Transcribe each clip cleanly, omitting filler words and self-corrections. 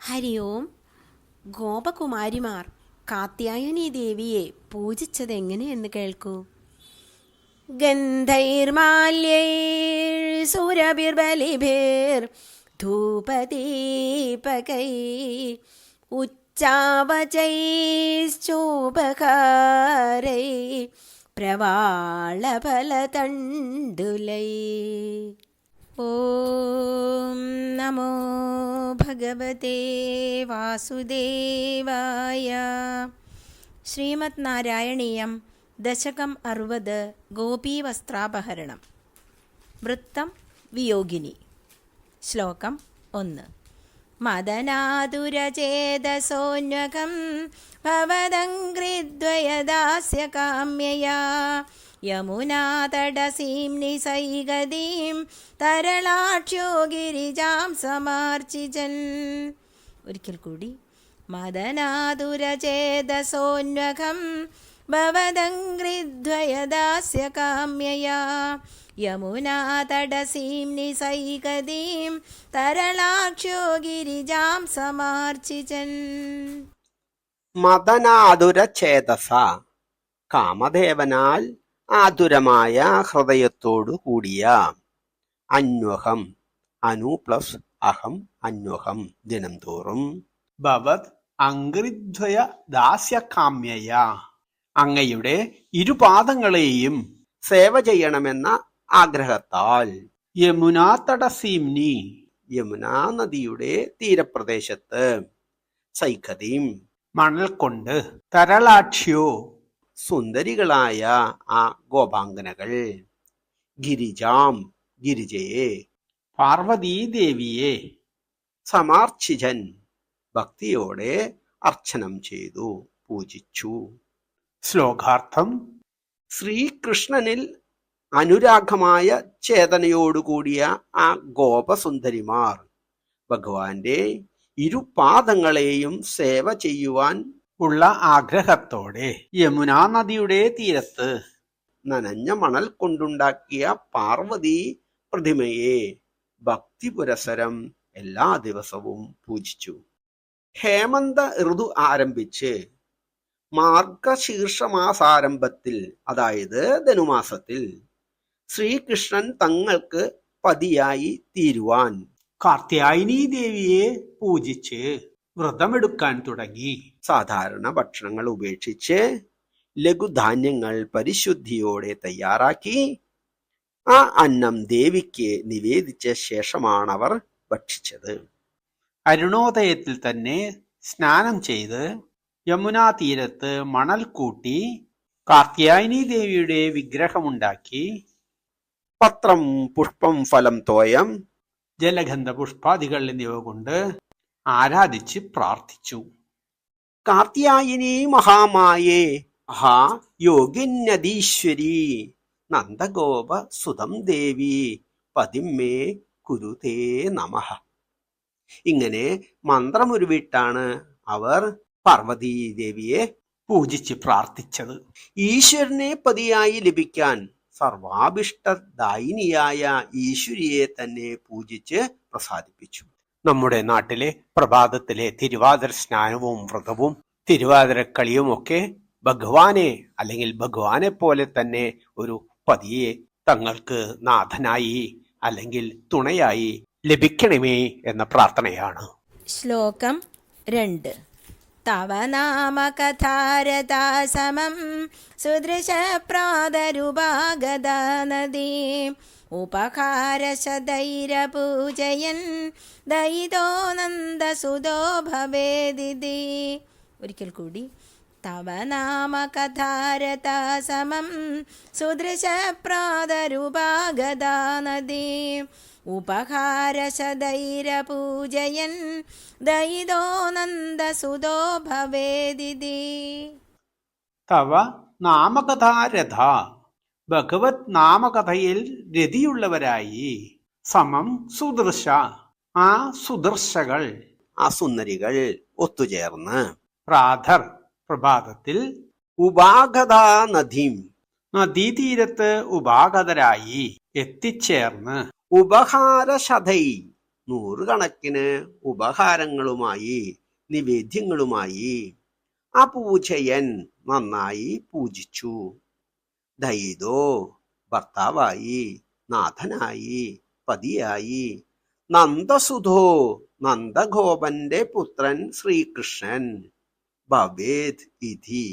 ഹരി ഓം. ഗോപകുമാരിമാർ കാത്യായനി ദേവിയെ പൂജിച്ചതെങ്ങനെയെന്ന് കേൾക്കൂ. ഗന്ധൈർമാല്യൈർസുരഭിർബലിഭിർ ധൂപദീപകൈ ഉച്ചാവചൈശ്ചോപകാരൈ പ്രവാളഫലതണ്ടുലൈ. ഓം നമോ ഭഗവതേ വാസുദേവായ. ശ്രീമദ് നാരായണീയം ദശകം 60 ഗോപീവസ്ത്രാപഹരണം. വൃത്തം വിയോഗിനി. ശ്ലോകം 1. മദനാതുരചേതസോന്വകം ഭവദംഘ്രിദ്വയദാസ്യ കാമ്യയാ യമുനാതടസീം നിസൈഗതീം തരളാക്ഷ്യോ ഗിരിജാം സമാർച്ചിജൻ. ഒരിക്കൽ കൂടി. മദനാതുരചേതസോന്വകം ഭവദംഘ്രിദ്വയദാസ്യ കാമ്യയാ യമുനാതടസീം നിസൈഗതീം തരളാക്ഷ്യോ ഗിരിജാം സമാർച്ചിജൻ. മദനാതുരചേതസ, കാമദേവനാൽ ആതുരമായ ഹൃദയത്തോടു കൂടിയ. അന്വഹം, അനു പ്ലസ് അഹം, അന്വഹം ദിനം തോറും. ഭവത് അംഘ്രിദ്വയ ദാസ്യകാമ്യയ, അങ്ങയുടെ ഇരുപാദങ്ങളെയും സേവ ചെയ്യണമെന്ന ആഗ്രഹത്താൽ. യമുനാ തടസീംനി, യമുനാ നദിയുടെ തീരപ്രദേശത്ത്. സൈഖതീം, മണൽ കൊണ്ട്. തരളാക്ഷ്യോ, സുന്ദരികളായ ആ ഗോപാംഗനകൾ. ഗിരിജാം, ഗിരിജയെ. പാർവതീദേവിയെ. സമാർച്ചിജൻ, ഭക്തിയോടെ അർച്ചനം ചെയ്തു, പൂജിച്ചു. ശ്ലോകാർത്ഥം. ശ്രീകൃഷ്ണനിൽ അനുരാഗമായ ചേതനയോടുകൂടിയ ആ ഗോപസുന്ദരിമാർ ഭഗവാന്റെ ഇരുപാദങ്ങളെയും സേവ ചെയ്യുവാൻ ഉള്ള ആഗ്രഹത്തോടെ യമുനാ നദിയുടെ തീരത്ത് നനഞ്ഞ മണൽ കൊണ്ടുണ്ടാക്കിയ പാർവതി പ്രതിമയെ ഭക്തി പുരസരം എല്ലാ ദിവസവും പൂജിച്ചു. ഹേമന്ത ഋതു ആരംഭിച്ച് മാർഗശീർഷമാസാരംഭത്തിൽ, അതായത് ധനുമാസത്തിൽ, ശ്രീകൃഷ്ണൻ തങ്ങൾക്ക് പതിയായി തീരുവാൻ കാർത്യായനി ദേവിയെ പൂജിച്ച് വ്രതമെടുക്കാൻ തുടങ്ങി. സാധാരണ ഭക്ഷണങ്ങൾ ഉപേക്ഷിച്ച് ലഘുധാന്യങ്ങൾ പരിശുദ്ധിയോടെ തയ്യാറാക്കി ആ അന്നം ദേവിക്ക് നിവേദിച്ച ശേഷമാണവർ ഭക്ഷിച്ചത്. അരുണോദയത്തിൽ തന്നെ സ്നാനം ചെയ്ത് യമുനാ തീരത്ത് മണൽ കൂട്ടി കാർത്യായനി ദേവിയുടെ വിഗ്രഹമുണ്ടാക്കി പത്രം, പുഷ്പം, ഫലം, തോയം, ജലഗന്ധ പുഷ്പാദികൾ എന്നിവ കൊണ്ട് ആരാധിച്ച് പ്രാർത്ഥിച്ചു. കാർത്യായനി മഹാമായേ അഹാ യോഗിന്യദീശ്വരി നന്ദഗോപ സുതം ദേവി പതിമേ കുരുതേ നമഃ. ഇങ്ങനെ മന്ത്രമുരുവിട്ടാണ് അവർ പാർവതീ ദേവിയെ പൂജിച്ച് പ്രാർത്ഥിച്ചത്. ഈശ്വരനെ പതിയായി ലഭിക്കാൻ സർവാഭിഷ്ടദായിനിയായ ഈശ്വരിയെ തന്നെ പൂജിച്ച് പ്രസാദിപ്പിച്ചു. നമ്മുടെ നാട്ടിലെ പ്രഭാതത്തിലെ തിരുവാതിര സ്നാനവും വ്രതവും തിരുവാതിരക്കളിയും ഒക്കെ ഭഗവാനെ അല്ലെങ്കിൽ ഭഗവാനെ പോലെ തന്നെ ഒരു പതിയെ തങ്ങൾക്ക് നാഥനായി അല്ലെങ്കിൽ തുണയായി ലഭിക്കണമേ എന്ന പ്രാർത്ഥനയാണ്. ശ്ലോകം 2. തവ നാമകഥാരതാ സമം സുദൃശപ്രാതരുപാഗതാ നദീ ഉപകാരശതൈരപൂജയൻ ദയിതോ നന്ദസുതോ ഭവേദിതി. ഒരിക്കൽ കൂടി. തവ നാമകഥാരതാ സമം സുദൃശപ്രാതരുപാഗതാ നദീ ഉപകാരശതൈരപൂജയൻ ദയിതോ നന്ദസുതോ ഭവേദിതി. തവ നാമകഥാരഥ, ഭഗവത് നാമകഥയിൽ രതിയുള്ളവരായി. സമം സുദൃശ, ആ സുദർശകൾ, ആ സുന്ദരികൾ ഒത്തുചേർന്ന്. പ്രാതർ, പ്രഭാതത്തിൽ. ഉപാഗതാ നദീം, നദീതീരത്ത് ഉപാഗതരായി എത്തിച്ചേർന്ന്. ഉപഹാരശതൈ, നൂറുകണക്കിന് ഉപഹാരങ്ങളുമായി നിവേദ്യങ്ങളുമായി അപൂജയൻ നന്നായി പൂജിച്ചു. ദയിതോ ഭർത്താവായി, നാഥനായി, പതിയായി, നന്ദസുധോ നന്ദഗോപന്റെ പുത്രൻ ശ്രീകൃഷ്ണൻ ഭവേത് ഇതി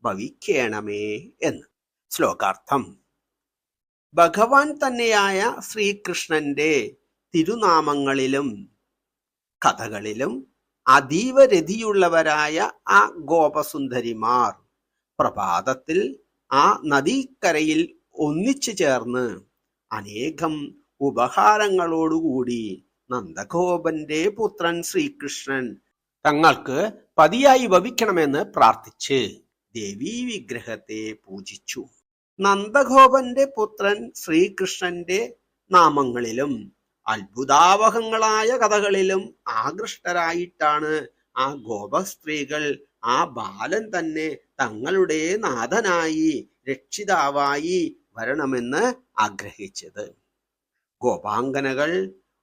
ഭവിക്കേണമേ എന്ന്. ശ്ലോകാർത്ഥം: ഭഗവാൻ തന്നെയായ ശ്രീകൃഷ്ണന്റെ തിരുനാമങ്ങളിലും കഥകളിലും അതീവ രതിയുള്ളവരായ ആ ഗോപസുന്ദരിമാർ പ്രഭാതത്തിൽ ആ നദീക്കരയിൽ ഒന്നിച്ചു ചേർന്ന് അനേകം ഉപഹാരങ്ങളോടുകൂടി നന്ദഗോപന്റെ പുത്രൻ ശ്രീകൃഷ്ണൻ തങ്ങൾക്ക് പതിയായി ഭവിക്കണമെന്ന് പ്രാർത്ഥിച്ച് ദേവീ വിഗ്രഹത്തെ പൂജിച്ചു. നന്ദഗോപന്റെ പുത്രൻ ശ്രീകൃഷ്ണന്റെ നാമങ്ങളിലും അത്ഭുതാവഹങ്ങളായ കഥകളിലും ആകൃഷ്ടരായിട്ടാണ് ആ ഗോപസ്ത്രീകൾ ആ ബാലൻ തന്നെ തങ്ങളുടെ നാഥനായി രക്ഷിതാവായി വരണമെന്ന് ആഗ്രഹിച്ചത്. ഗോപാംഗനകൾ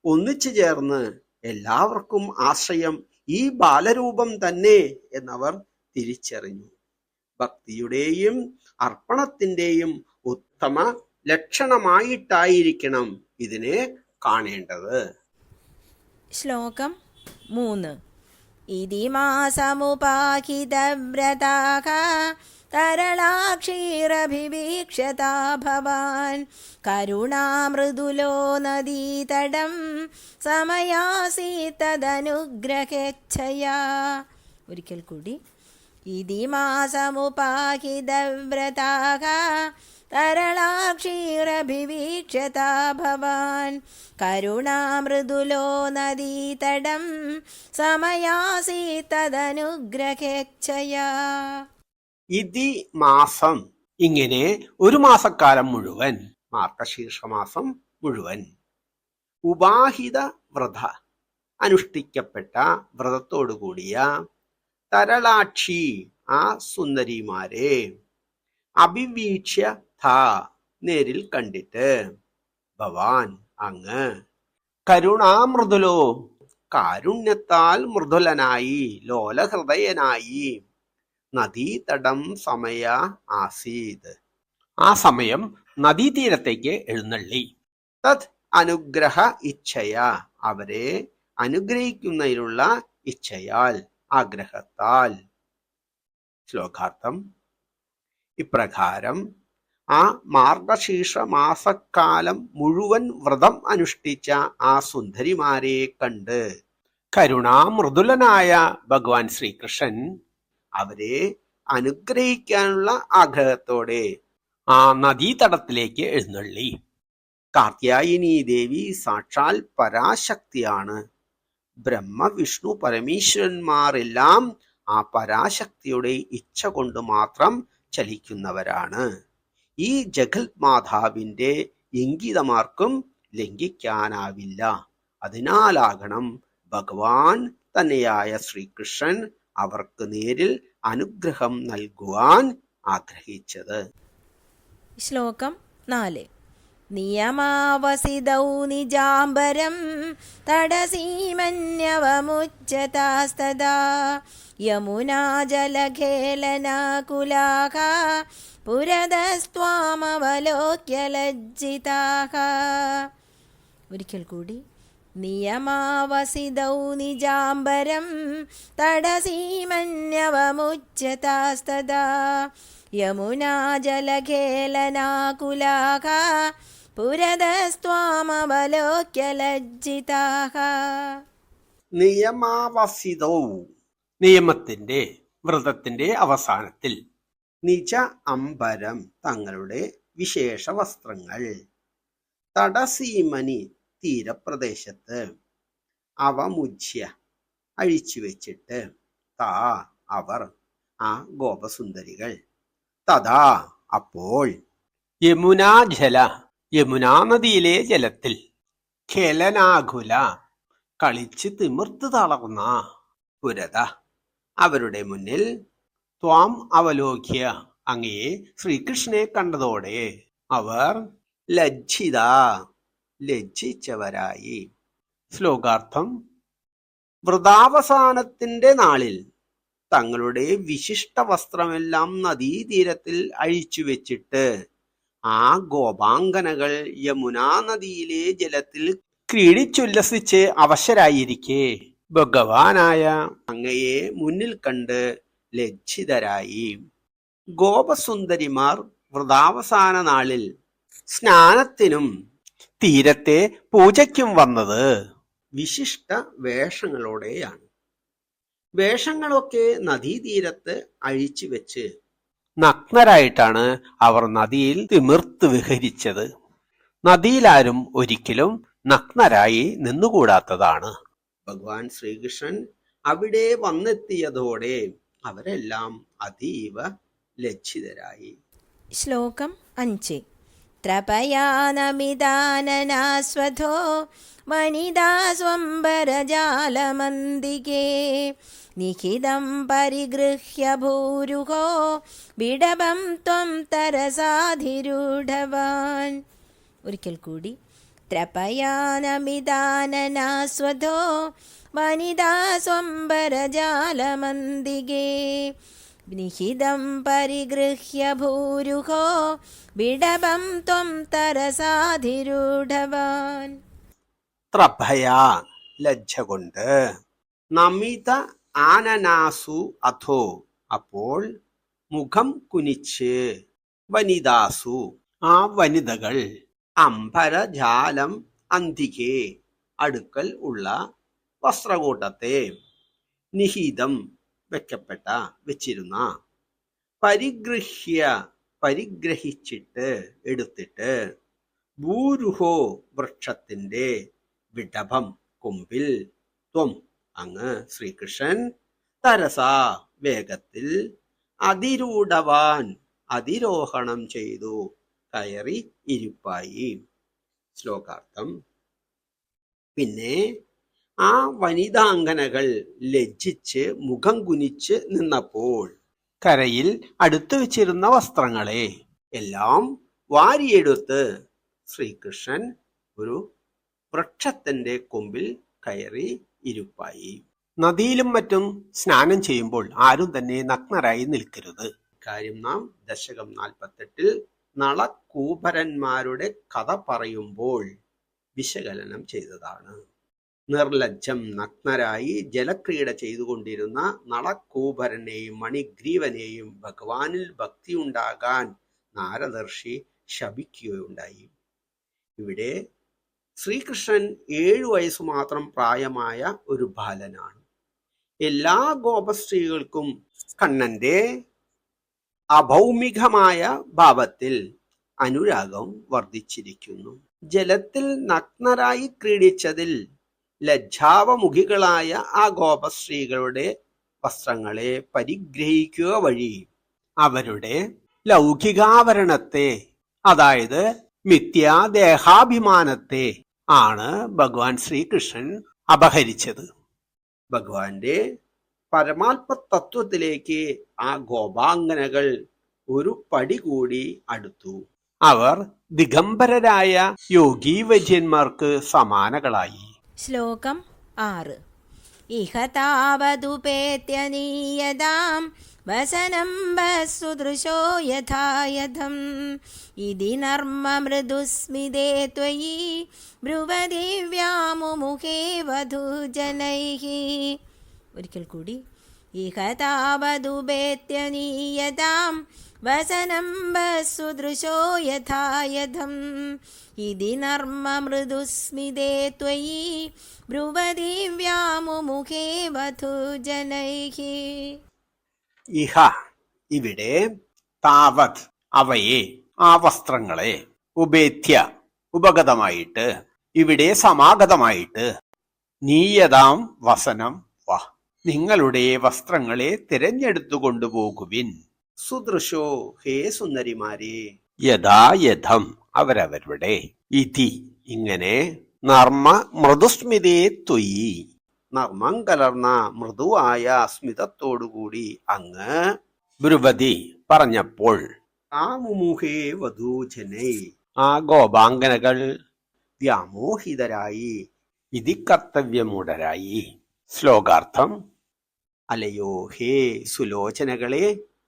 ഒന്നിച്ചു ചേർന്ന് എല്ലാവർക്കും ആശ്രയം ഈ ബാലരൂപം തന്നെ എന്നവർ തിരിച്ചറിഞ്ഞു. ഭക്തിയുടെയും അർപ്പണത്തിന്റെയും ഉത്തമ ലക്ഷണമായിട്ടായിരിക്കണം ഇതിനെ കാണേണ്ടത്. ശ്ലോകം 3. ഇതി മാസമുപാഹിതവ്രതാഃ തരളാക്ഷീരഭിവീക്ഷ്യതാ ഭവാൻ കരുണാമൃദുലോ നദീതടം സമയാസീതദനുഗ്രഹേച്ഛയാ. ഒരിക്കൽ കൂടി. ഇതി മാസമുപാഹിതവ്രതാഃ തരളാക്ഷീരഭിവീക്ഷ്യതാ ഭവാൻ കരുണാമൃദുലോ നദീതടം സമയാസീതദനുഗ്രഹേച്ഛയാ. ഇതി മാസം, ഇങ്ങനെ ഒരു മാസക്കാലം മുഴുവൻ, മാർഗശീർഷമാസം മുഴുവൻ. ഉപാഹിത വ്രത, അനുഷ്ഠിക്കപ്പെട്ട വ്രതത്തോടുകൂടിയ തരളാക്ഷി, ആ സുന്ദരിമാരെ, അഭിവീക്ഷ്യ ഥ, നേരിൽ കണ്ടിട്ട്, ഭവാൻ, അങ്ങ്, കരുണാമൃദുലോ, കാരുണ്യത്താൽ മൃദുലനായി, ലോലഹൃദയനായി, നദീതടം സമയ ആസീത്, ആ സമയം നദീതീരത്തേക്ക് എഴുന്നള്ളി, തത് അനുഗ്രഹ ഇച്ഛയ, അവരെ അനുഗ്രഹിക്കുന്നതിനുള്ള ഇച്ഛയാൽ, ആഗ്രഹത്താൽ. ശ്ലോകാർത്ഥം: ഇപ്രകാരം ആ മാർഗശീർഷ മാസക്കാലം മുഴുവൻ വ്രതം അനുഷ്ഠിച്ച ആ സുന്ദരിമാരെ കണ്ട് കരുണാമൃദുലനായ ഭഗവാൻ ശ്രീകൃഷ്ണൻ അവരെ അനുഗ്രഹിക്കാനുള്ള ആഗ്രഹത്തോടെ ആ നദീതടത്തിലേക്ക് എഴുന്നള്ളി. കാർത്യായനി ദേവി സാക്ഷാൽ പരാശക്തിയാണ്. ബ്രഹ്മ, വിഷ്ണു, പരമേശ്വരന്മാരെല്ലാം ആ പരാശക്തിയുടെ ഇച്ഛ കൊണ്ട് മാത്രം ചലിക്കുന്നവരാണ്. ഈ ജഗത് മാതാവിന്റെ ഇംഗിതമാർക്കും ലംഘിക്കാനാവില്ല. അതിനാലാകണം ഭഗവാൻ തന്നെയായ ശ്രീകൃഷ്ണൻ അവർക്ക് നേരിൽ അനുഗ്രഹം നൽകുവാൻ ആഗ്രഹിച്ചത്. ശ്ലോകം 4. നിയമാവസിതൗ നിജാംബരം തടസീമന്യവമുച്യതാസ്തദാ യമുനാജലഖേലനാകുലാഃ പുരതസ്ത്വാമവലോക്യ ലജ്ജിതാഃ. ഒരിക്കൽ കൂടി. നിയമാവസിതൗ നിജാംബരം തടസീമന്യവമുച്യതാസ്തദാ യമുനാജലഖേലനാകുലാഃ പുരതസ്ത്വാമവലോക്യ ലജ്ജിതാഃ. നിയമാവസിതൗ, നിയമത്തിന്റെ, വ്രതത്തിന്റെ അവസാനത്തിൽ, നിജ അംബരം, തങ്ങളുടെ വിശേഷ വസ്ത്രങ്ങൾ, തടസീമനി, തീരപ്രദേശത്ത്, അവമുച്യ, അഴിച്ചുവെച്ചിട്ട്, താ, അവർ, ആ ഗോപസുന്ദരികൾ, തഥാ, അപ്പോൾ, യമുനാജല, യമുനാ നദിയിലെ ജലത്തിൽ, ഖേലനാകുല, കളിച്ച് തിമിർത്ത് തളർന്ന, പുരത, അവരുടെ മുന്നിൽ, ത്വാം അവലോക്യ, അങ്ങയെ ശ്രീകൃഷ്ണനെ കണ്ടതോടെ അവർ ലജ്ജിത, ലജ്ജിച്ചവരായി, ശ്ലോകാർത്ഥം: വ്രതാവസാനത്തിന്റെ നാളിൽ തങ്ങളുടെ വിശിഷ്ട വസ്ത്രമെല്ലാം നദീതീരത്തിൽ അഴിച്ചുവെച്ചിട്ട് ആ ഗോപാംഗനകൾ യമുനാ നദിയിലെ ജലത്തിൽ ക്രീഡിച്ചുല്ലസിച്ച് അവശരായിരിക്കെ ഭഗവാനായ അങ്ങയെ മുന്നിൽ കണ്ട് ലജ്ജിതരായി. ഗോപസുന്ദരിമാർ വ്രതാവസാന നാളിൽ സ്നാനത്തിനും തീരത്തെ പൂജയ്ക്കും വന്നത് വിശിഷ്ട വേഷങ്ങളോടെയാണ്. വേഷങ്ങളൊക്കെ നദീതീരത്ത് അഴിച്ചുവെച്ച് നഗ്നരായിട്ടാണ് അവർ നദിയിൽ തിമിർത്ത് വിഹരിച്ചത്. നദിയിലാരും ഒരിക്കലും നഗ്നരായി നിന്നുകൂടാത്തതാണ്. ഭഗവാൻ ശ്രീകൃഷ്ണൻ അവിടെ വന്നെത്തിയതോടെ അവരെല്ലാം അതീവ ലജ്ജിതരായി. ശ്ലോകം 5. ത്രപയാനമിദാനനാസ്വധോ വനിതാ സ്വംബരജാലമന്ദികേ നിഹിതം പരിഗൃഹ്യ ഭൂരുഹോ ബിഡബം ത്വം തരസാധിരൂഢവാൻ. ഒരിക്കൽ കൂടി. ത്രപയാനമിദാനനാസ്വധോ വനിതാ സ്വംബരജാലമന്ദികേ നിഹിതം പരിഗൃഹ്യ ഭൂരുഹോ ബിഡബം ത്വം തരസാധിരൂഢവാൻ. ത്രഭയാ ലജ്ജ കൊണ്ട്, നമിത ആനനാസു അഥോ അപ്പോൾ മുഖം കുനിച്ച്, വനിതാസു ആ വനിതകൾ, അംബരജാലം അന്തികേ അടുക്കൽ ഉള്ള വസ്ത്രകൂട്ടത്തെ, നിഹിതം വെച്ചിരുന്ന, പരിഗൃഹ്യ പരിഗ്രഹിച്ചിട്ട് എടുത്തിട്ട്, ഭൂരുഹോ വൃക്ഷത്തിന്റെ, വിഡഭം കൊമ്പിൽ, ത്വം അങ്ങ് ശ്രീകൃഷ്ണൻ, തരസാ വേഗത്തിൽ, അതിരൂഢവാൻ അതിരോഹണം ചെയ്തു കയറി ഇരിപ്പായി. ശ്ലോകാർത്ഥം: പിന്നെ ആ വനിതാംഗനകൾ ലജ്ജിച്ച് മുഖം കുനിച്ച് നിന്നപ്പോൾ കരയിൽ അടുത്തു വെച്ചിരുന്ന വസ്ത്രങ്ങളെ എല്ലാം വാരിയെടുത്ത് ശ്രീകൃഷ്ണൻ ഒരു വൃക്ഷത്തിന്റെ കൊമ്പിൽ കയറി ഇരുപ്പായി. നദിയിലും മറ്റും സ്നാനം ചെയ്യുമ്പോൾ ആരും തന്നെ നഗ്നരായി നിൽക്കരുത്. കാര്യം നാം ദശകം 48 നളകൂപരന്മാരുടെ കഥ പറയുമ്പോൾ വിശകലനം ചെയ്തതാണ്. നിർലജ്ജം നഗ്നരായി ജലക്രീഡ ചെയ്തുകൊണ്ടിരുന്ന നളകൂപരനെയും മണിഗ്രീവനെയും ഭഗവാനിൽ ഭക്തിയുണ്ടാകാൻ നാരദർഷി ശപിക്കുകയുണ്ടായി. ഇവിടെ ശ്രീകൃഷ്ണൻ 7 വയസ്സു മാത്രം പ്രായമായ ഒരു ബാലനാണ്. എല്ലാ ഗോപസ്ത്രീകൾക്കും കണ്ണന്റെ അഭൗമികമായ ഭാവത്തിൽ അനുരാഗം വർദ്ധിച്ചിരിക്കുന്നു. ജലത്തിൽ നഗ്നരായി ക്രീഡിച്ചതിൽ ലജ്ജാവമുഖികളായ ആ ഗോപസ്ത്രീകളുടെ വസ്ത്രങ്ങളെ പരിഗ്രഹിക്കുക വഴി അവരുടെ ലൗകികാവരണത്തെ, അതായത് മിഥ്യാദേഹാഭിമാനത്തെ ആണ് ഭഗവാൻ ശ്രീകൃഷ്ണൻ അപഹരിച്ചത്. ഭഗവാന്റെ പരമാത്മതത്വത്തിലേക്ക് ആ ഗോപാംഗനകൾ ഒരു പടി കൂടി അടുത്തു. അവർ ദിഗംബരരായ യോഗീവര്യന്മാർക്ക് സമാനകളായി. ശ്ലോകം 6. ഇഹ താവതുപേത്യനീയതാം വസനം വസുദൃശോ യഥായഥം ഇതി നർമ്മ മൃദുസ്മിതേ ത്വയി ബ്രുവതി വ്യാമുമുഖേ വധൂജനൈഃ. ഒരിക്കൽ കൂടി. ഇഹ താവതുപേത്യനീയതാം വസനം വസുദൃശോ യഥായഥം ഇതി നർമ്മ മൃദുസ്മിതേ ത്വയി ബ്രുവതി വ്യാമുമുഖേ വധൂജനൈഃ. ഇഹ ഇവിടെ, താവത് അവയെ, ആ വസ്ത്രങ്ങളെ, ഉപേത്യ ഉപഗതമായിട്ട്, ഇവിടെ സമാഗതമായിട്ട്, നീയതാം വസനം വ നിങ്ങളുടെ വസ്ത്രങ്ങളെ തിരഞ്ഞെടുത്തു കൊണ്ടുപോകുവിൻ. സുദൃശോ ഹേ സുന്ദരിമാരെ, യഥായഥം അവരവരുടെ, ഇതി ഇങ്ങനെ, നർമ്മ മൃദുസ്മിതേ ത്വയി നർമ്മം കലർന്ന മൃദുവായ സ്മിതത്തോടുകൂടി അങ്ങ്, ബ്രുവതി പറഞ്ഞപ്പോൾ, ആമുമുഖേ വധൂജനൈ ആ ഗോപാംഗനകൾ വ്യാമോഹിതരായി ഇതി കർത്തവ്യമൂഢരായി. ശ്ലോകാർത്ഥം: അലയോ ഹേ സുലോചനകളെ,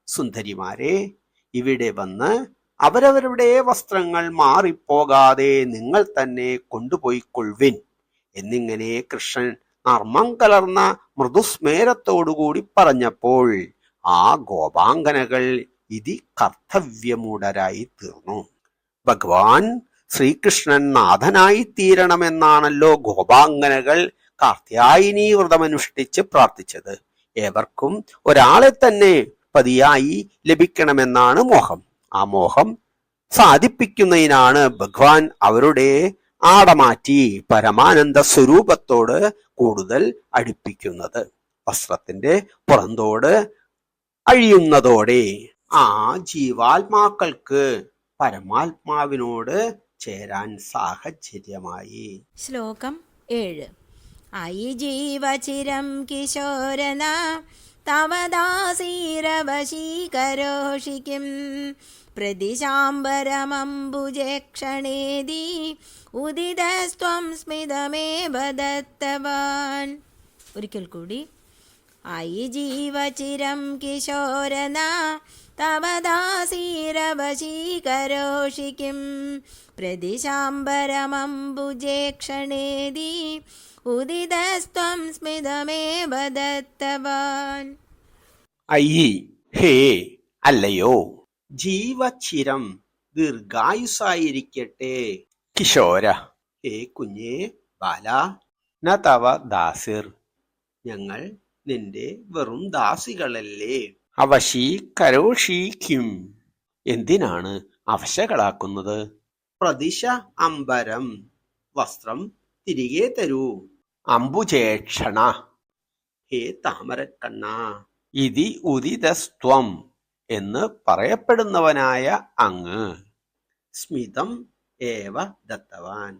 സുന്ദരിമാരെ, ഇവിടെ വന്ന് അവരവരുടെ വസ്ത്രങ്ങൾ മാറിപ്പോകാതെ നിങ്ങൾ തന്നെ കൊണ്ടുപോയിക്കൊള്ളുവിൻ എന്നിങ്ങനെ കൃഷ്ണൻ നർമ്മം കലർന്ന മൃദുസ്മേരത്തോടുകൂടി പറഞ്ഞപ്പോൾ ആ ഗോപാംഗനകൾ ഇതി കർത്തവ്യമൂഢരായി തീർന്നു. ഭഗവാൻ ശ്രീകൃഷ്ണൻ നാഥനായി തീരണമെന്നാണല്ലോ ഗോപാംഗനകൾ കാർത്യായനീ വ്രതമനുഷ്ഠിച്ച് പ്രാർത്ഥിച്ചത്. ഏവർക്കും ഒരാളെ തന്നെ പതിയായി ലഭിക്കണമെന്നാണ് മോഹം. ആ മോഹം സാധിപ്പിക്കുന്നതിനാണ് ഭഗവാൻ അവരുടെ ആടമാറ്റി പരമാനന്ദ സ്വരൂപത്തോട് കൂടുതൽ അടുപ്പിക്കുന്നത്. വസ്ത്രത്തിന്റെ പുറന്തോട് അഴിയുന്നതോടെ ആ ജീവാത്മാക്കൾക്ക് പരമാത്മാവിനോട് ചേരാൻ സാഹചര്യമായി. ശ്ലോകം 7. അയി ജീവചിരം കിശോരന തവ ദാസീരവശീകരോഷിക്കും പ്രതിശാംബരമംബുജേ ക്ഷണേതി ഉദിതസ്ത്വം സ്മിതമേവ ദത്തവാൻ. ഒരിക്കൽ കൂടി. അയി ജീവചിരം കിശോരന തവ ദാസീരവശീകരോഷിക്കും പ്രതിശാംബരമംബുജേ ക്ഷണേതി ഉദിതസ്ത്വം സ്മിതമേവ ദത്തവാൻ. അയ്യി, ഹേ, അല്ലയോ. ജീവചിരം, ദീർഘായുസായിരിക്കട്ടെ. കിശോര, ഹേ കുഞ്ഞേ, ബാല, ന തവ ദാസിർ, ഞങ്ങൾ നിന്റെ വെറും ദാസികളല്ലേ. അവശീ കരോഷീക്കും, എന്തിനാണ് അവശകളാക്കുന്നത്? പ്രതിശ അംബരം, വസ്ത്രം തിരികെ തരൂ. അംബുജേക്ഷണ, ഹേ താമരക്കണ്ണ. ഇതി ഉദിതസ്ത്വം, എന്ന് പറയപ്പെടുന്നവനായ അങ്ങ്. സ്മിതം ഏവ ദത്തവാൻ,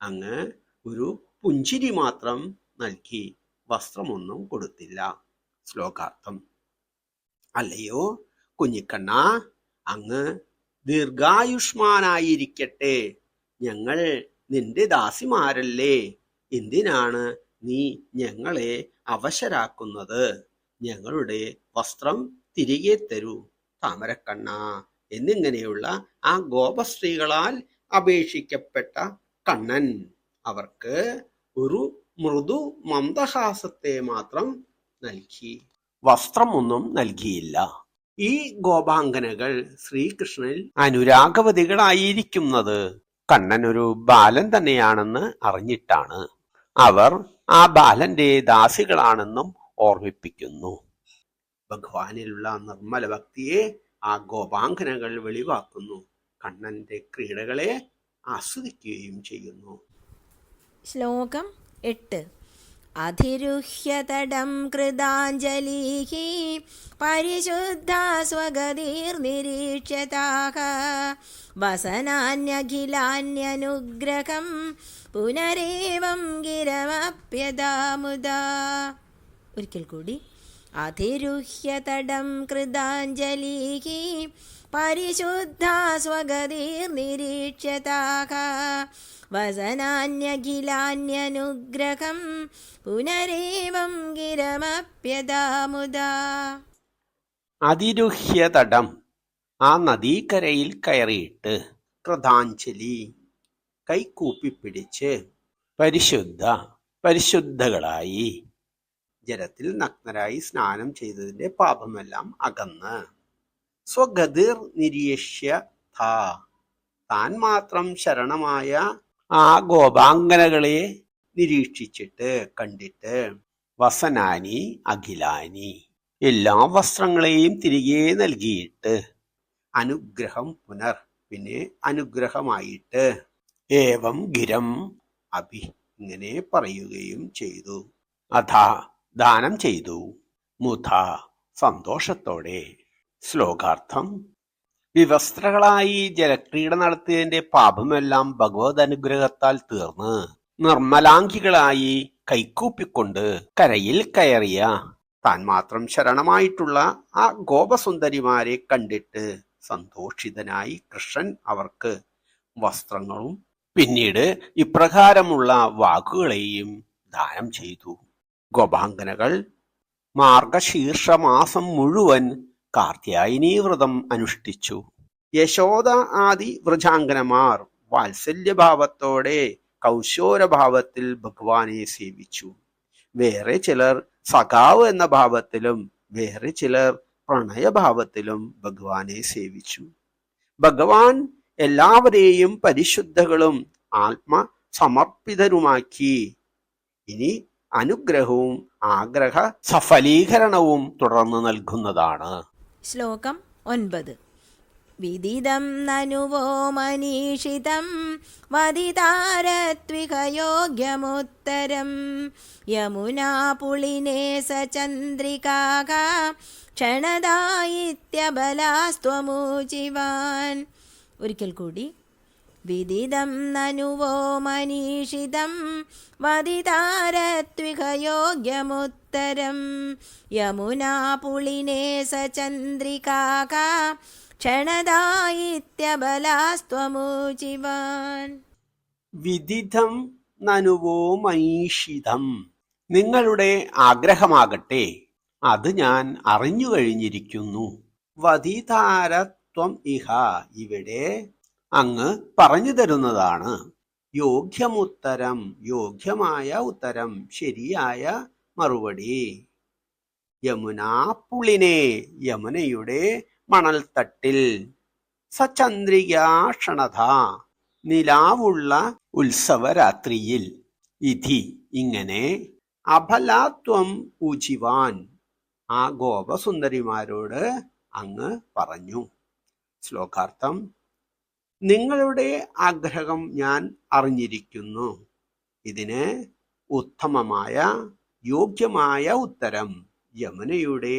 അങ്ങ് ഒരു പുഞ്ചിരി മാത്രം നൽകി, വസ്ത്രമൊന്നും കൊടുത്തില്ല. ശ്ലോകാർത്ഥം: അല്ലയോ കുഞ്ഞിക്കണ്ണ, അങ്ങ് ദീർഘായുഷ്മാനായിരിക്കട്ടെ. ഞങ്ങൾ നിന്റെ ദാസിമാരല്ലേ. എന്തിനാണ് നീ ഞങ്ങളെ അവശരാക്കുന്നത്? ഞങ്ങളുടെ വസ്ത്രം തിരികെ തരൂ താമരക്കണ്ണ എന്നിങ്ങനെയുള്ള ആ ഗോപസ്ത്രീകളാൽ അപേക്ഷിക്കപ്പെട്ട കണ്ണൻ അവർക്ക് ഒരു മൃദു മന്ദഹാസത്തെ മാത്രം നൽകി, വസ്ത്രമൊന്നും നൽകിയില്ല. ഈ ഗോപാംഗനകൾ ശ്രീകൃഷ്ണനിൽ അനുരാഗവതികളായിരിക്കുന്നത് കണ്ണൻ ഒരു ബാലൻ തന്നെയാണെന്ന് അറിഞ്ഞിട്ടാണ്. അവർ ആ ബാലന്റെ ദാസികളാണെന്നും ഓർമ്മിപ്പിക്കുന്നു. ഭഗവാനിലുള്ള നിർമ്മല ഭക്തിയെ ആ ഗോപാംഗനകൾ വെളിവാക്കുന്നു. കണ്ണന്റെ ക്രീഡകളെ ആസ്വദിക്കുകയും ചെയ്യുന്നു. ശ്ലോകം 8. അധിരുഹ്യതടം കൃതാഞ്ജലിഃ പരിശുദ്ധാ സ്വഗതിർനിരീക്ഷ്യതാഃ വസനാന്യഖിലാന്യനുഗ്രഹം പുനരേവം ഗിരമപ്യദാമുദാ. ഒരിക്കൽ കൂടി. അധിരുഹ്യതടം കൃതാഞ്ജലിഃ പരിശുദ്ധാ സ്വഗതിർനിരീക്ഷ്യതാഃ വസനാന്യഖിലാന്യനുഗ്രഹം പുനരേവം ഗിരമപ്യദാമുദാ. അതിരുഹ്യതടം, ആ നദീക്കരയിൽ കയറിയിട്ട്, കൃതാഞ്ജലി, കൈകൂപ്പിപ്പിടിച്ച്, പരിശുദ്ധകളായി, ജലത്തിൽ നഗ്നരായി സ്നാനം ചെയ്തതിന്റെ പാപമെല്ലാം അകന്ന്, സ്വഗതിർ നിരീക്ഷ്യ താൻ മാത്രം ശരണമായ ആ ഗോപാംഗനകളെ നിരീക്ഷിച്ചിട്ട് കണ്ടിട്ട്, വസനാനി അഖിലാനി, എല്ലാ വസ്ത്രങ്ങളെയും തിരികെ നൽകിയിട്ട്, അനുഗ്രഹം പുനർ, പിന്നെ അനുഗ്രഹമായിട്ട്, ഏവം ഗിരം അഭി, ഇങ്ങനെ പറയുകയും ചെയ്തു. അഥാ, ദാനം ചെയ്തു, മുധ, സന്തോഷത്തോടെ. ശ്ലോകാർത്ഥം: വിവസ്ത്രകളായി ജലക്രീഡ നടത്തിയതിന്റെ പാപമെല്ലാം ഭഗവത് അനുഗ്രഹത്താൽ തീർന്ന് നിർമ്മലാംഗികളായി കൈകൂപ്പിക്കൊണ്ട് കരയിൽ കയറിയ താൻ മാത്രം ശരണമായിട്ടുള്ള ആ ഗോപസുന്ദരിമാരെ കണ്ടിട്ട് സന്തോഷിതനായി കൃഷ്ണൻ അവർക്ക് വസ്ത്രങ്ങളും പിന്നീട് ഇപ്രകാരമുള്ള വാക്കുകളെയും ദാനം ചെയ്തു. ഗോപാംഗനകൾ മാർഗശീർഷമാസം മുഴുവൻ കാർത്യായനീ വ്രതം അനുഷ്ഠിച്ചു. യശോദ ആദി വ്രജാംഗനമാർ വാത്സല്യഭാവത്തോടെ കൗശോരഭാവത്തിൽ ഭഗവാനെ സേവിച്ചു. വേറെ ചിലർ സഖാവ് എന്ന ഭാവത്തിലും വേറെ ചിലർ പ്രണയഭാവത്തിലും ഭഗവാനെ സേവിച്ചു. ഭഗവാൻ എല്ലാവരെയും പരിശുദ്ധകളും ആത്മസമർപ്പിതരുമാക്കി. ഇനി അനുഗ്രഹവും ആഗ്രഹ സഫലീകരണവും തുടർന്ന് നൽകുന്നതാണ്. ശ്ലോകം 9. വിദിതം നനുവോ മനീഷിതം വദിതാരത്വികയോഗ്യമുത്തരം യമുനാപുളിനെ സചന്ദ്രികാക ക്ഷണദായിത്യബലാസ്ത്വമൂചിവാൻ. ഒരിക്കൽ കൂടി. വിദിതം നനുവോ മനീഷിതം വദിതാരത്വികയോഗ്യമുത്തരം യമുനാപുളിനെ സചന്ദ്രികാക ക്ഷണദായിത്യബലാസ്ത്വമൂചിവാൻ. വിദിതം നനുവോ മനീഷിതം. നിങ്ങളുടെ ആഗ്രഹമാകട്ടെ അത് ഞാൻ അറിഞ്ഞു കഴിഞ്ഞിരിക്കുന്നു. വദിതാരത്വം ഇഹ, ഇവിടെ അങ്ങ് പറഞ്ഞു തരുന്നതാണ്. യോഗ്യമുത്തരം, യോഗ്യമായ ഉത്തരം, ശരിയായ മറുപടി. യമുനാപുളിനെ, യമുനയുടെ മണൽത്തട്ടിൽ. സചന്ദ്രികാക്ഷണത, നിലാവുള്ള ഉത്സവരാത്രിയിൽ. ഇതി, ഇങ്ങനെ. അബലാത്വം ഊചിവാൻ, ആ ഗോപസുന്ദരിമാരോട് അങ്ങ് പറഞ്ഞു. ശ്ലോകാർത്ഥം. നിങ്ങളുടെ ആഗ്രഹം ഞാൻ അറിഞ്ഞിരിക്കുന്നു. ഇതിന് ഉത്തമമായ യോഗ്യമായ ഉത്തരം യമുനയുടെ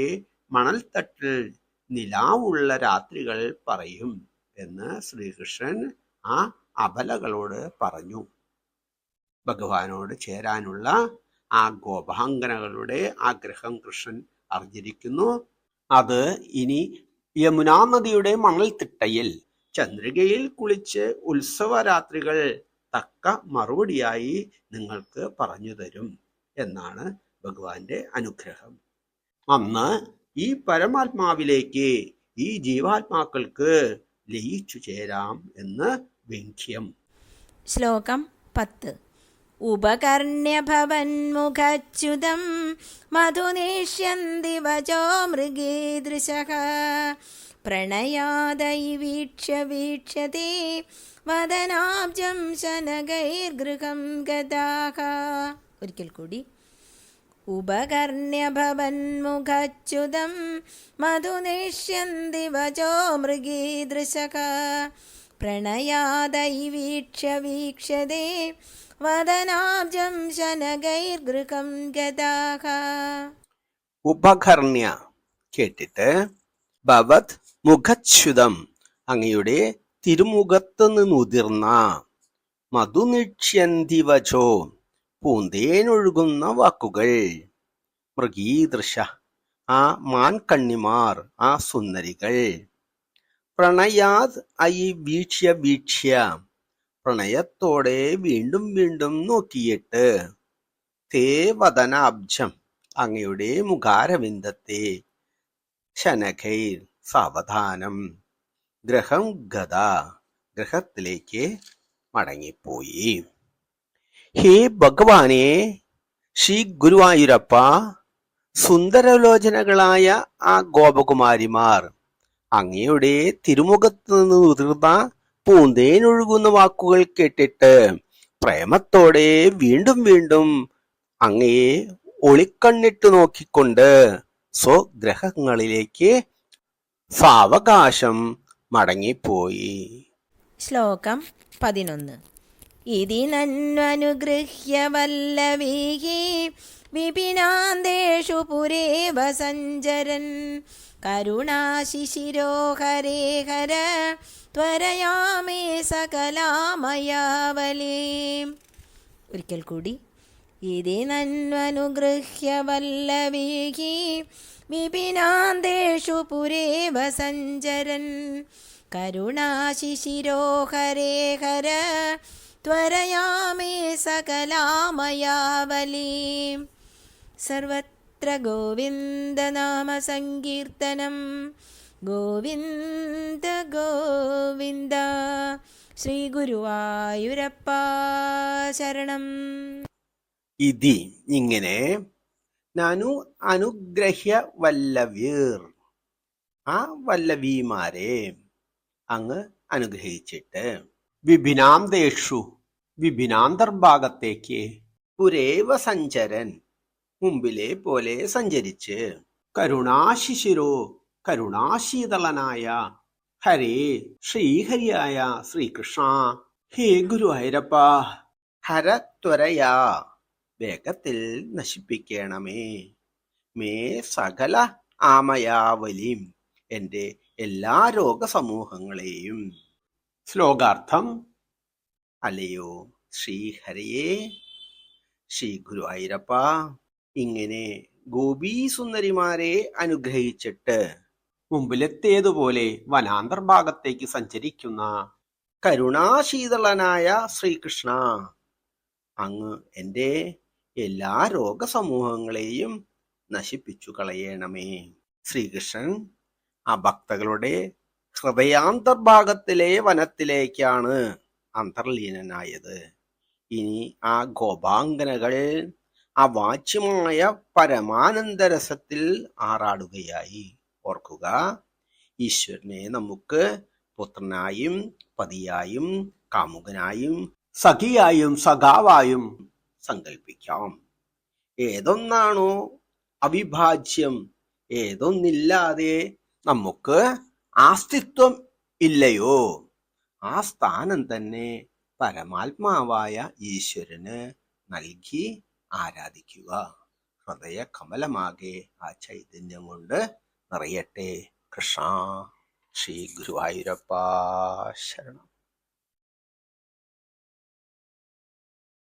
മണൽത്തട്ടിൽ നിലാവുള്ള രാത്രികൾ പറയും എന്ന് ശ്രീകൃഷ്ണൻ ആ അബലകളോട് പറഞ്ഞു. ഭഗവാനോട് ചേരാനുള്ള ആ ഗോപാംഗനകളുടെ ആഗ്രഹം കൃഷ്ണൻ അറിഞ്ഞിരിക്കുന്നു. അത് ഇനി യമുനാ നദിയുടെ മണൽത്തിട്ടയിൽ ചന്ദ്രികയിൽ കുളിച്ച് ഉത്സവരാത്രികൾ തക്ക മറുപടിയായി നിങ്ങൾക്ക് പറഞ്ഞു തരും എന്നാണ് ഭഗവാന്റെ അനുഗ്രഹം. അന്ന് ഈ പരമാത്മാവിലേക്ക് ഈ ജീവാത്മാക്കൾക്ക് ലയിച്ചു ചേരാം എന്ന് വ്യംഗ്യം. ശ്ലോകം 10. ഉപകർണ്യഭവന്മുഖച്യുതം മധുനേഷ്യന്തി വചോ മൃഗീദൃശഃ പ്രണയാദൈ വീക്ഷ്യ വീക്ഷ്യത്തെ വദനാബ്ജം ശനകൈർഗൃഹം ഗതാഃ. ഒരിക്കൽ കൂടി. ഉപകർണ്യഭവന്മുഖച്യുതം മധുനേഷ്യന്തി വചോ മൃഗീദൃശഃ പ്രണയാദൈ വീക്ഷ്യ വീക്ഷ്യത്തെ വദനാബ്ജം ശനകൈർഗൃഹം ഗതാഃ. ഉപകർണ്യ കേട്ടിട്ട്, ഭവത് മുഖച്യുതം, അങ്ങയുടെ തിരുമുഖത്ത് നിന്നുതിർന്ന, മധുനിക്ഷ്യന്തി വചോ, പൂന്തേനൊഴുകുന്ന വാക്കുകൾ, മൃഗീദൃശ, ആ മാൻകണ്ണിമാർ, ആ സുന്ദരികൾ, പ്രണയാത് ഐ വീക്ഷ്യ വീക്ഷ്യ, പ്രണയത്തോടെ വീണ്ടും വീണ്ടും നോക്കിയിട്ട്, തേ വദനാബ്ജം, അങ്ങയുടെ മുഖാരവിന്ദത്തെ, ശനഖൈർ, സാവധാനം, ഗ്രഹം ഗത, ഗ്രഹത്തിലേക്ക് മടങ്ങിപ്പോയി. ഹേ ഭഗവാനെ, ശ്രീ ഗുരുവായൂരപ്പ, സുന്ദരലോചനകളായ ആ ഗോപകുമാരിമാർ അങ്ങയുടെ തിരുമുഖത്ത് നിന്ന് ഉതിർന്ന പൂന്തേനൊഴുകുന്ന വാക്കുകൾ കേട്ടിട്ട് പ്രേമത്തോടെ വീണ്ടും വീണ്ടും അങ്ങയെ ഒളിക്കണ്ണിട്ട് നോക്കിക്കൊണ്ട് സ്വഗ്രഹങ്ങളിലേക്ക് സാവകാശം മടങ്ങിപ്പോയി. ശ്ലോകം 11. ഇതി നന്വനുഗൃഹ്യ വല്ലവീഃ വിപിനാന്തേഷു പുരേവ സഞ്ചരൻ കരുണാശിശിരോ ഹരേ ഹര ത്വരയാമേ സകലാമയാവലീം. ഒരിക്കൽ കൂടി. ഇതി നന്വനുഗൃഹ്യ വല്ലവീഃ വിപിനാന്തേഷു പുരേവ സഞ്ചരൻ കരുണാശിശിരോ ഹരേ ഹര त्वरयामे सकलामयावलीं सर्वत्र गोविन्दनामसङ्कीर्तनं गोविन्द गोविन्द ശ്രീഗുരുവായൂരപ്പ ശരണം. ഇതി ഇങ്ങനെ നനു അനുഗ്രഹ്യ വല്ലവീർ ആ വല്ലവിമാരെ അങ്ങ് അനുഗ്രഹിച്ചിട്ട് വിഭിനാന്തേഷു വിഭിനാന്തർഭാഗത്തേക്ക് പുരേവ സഞ്ചരൻ മുമ്പിലെ പോലെ സഞ്ചരിച്ച് കരുണാശിശിരോ കരുണാശീതളനായ ഹരേ ശ്രീഹരിയായ ശ്രീകൃഷ്ണ ഹേ ഗുരുവായൂരപ്പ ഹരത്വരയാ വേഗത്തിൽ നശിപ്പിക്കണമേ മേ സകല ആമയാവലിം എൻ്റെ എല്ലാ രോഗസമൂഹങ്ങളെയും. ശ്ലോകാർത്ഥം. അല്ലയോ ശ്രീഹരിയേ ശ്രീ ഗുരുവായൂരപ്പ ഇങ്ങനെ ഗോപീസുന്ദരിമാരെ അനുഗ്രഹിച്ചിട്ട് മുമ്പിലെത്തിയതുപോലെ വനാന്തർഭാഗത്തേക്ക് സഞ്ചരിക്കുന്ന കരുണാശീതളനായ ശ്രീകൃഷ്ണ അങ്ങ് എൻ്റെ എല്ലാ രോഗസമൂഹങ്ങളെയും നശിപ്പിച്ചു കളയണമേ. ശ്രീകൃഷ്ണൻ ആ ഭക്തകളുടെ ഹൃദയാന്തർഭാഗത്തിലെ വനത്തിലേക്കാണ് അന്തർലീനനായത്. ഇനി ആ ഗോപാംഗനകൾ അവാച്യമായ പരമാനന്ദരസത്തിൽ ആറാടുകയായി. ഓർക്കുക, ഈശ്വരനെ നമുക്ക് പുത്രനായും പതിയായും കാമുകനായും സഖിയായും സഖാവായും സങ്കല്പിക്കാം. ഏതൊന്നാണോ അവിഭാജ്യം, ഏതൊന്നില്ലാതെ നമുക്ക് അസ്തിത്വം ഇല്ലയോ, ആ സ്ഥാനം തന്നെ പരമാത്മാവായ ഈശ്വരന് നൽകി ആരാധിക്കുക. ഹൃദയ കമലമാകെ ആ ചൈതന്യം കൊണ്ട് നിറയട്ടെ. കൃഷ്ണ. ശ്രീ ഗുരുവായൂരപ്പ ശരണം.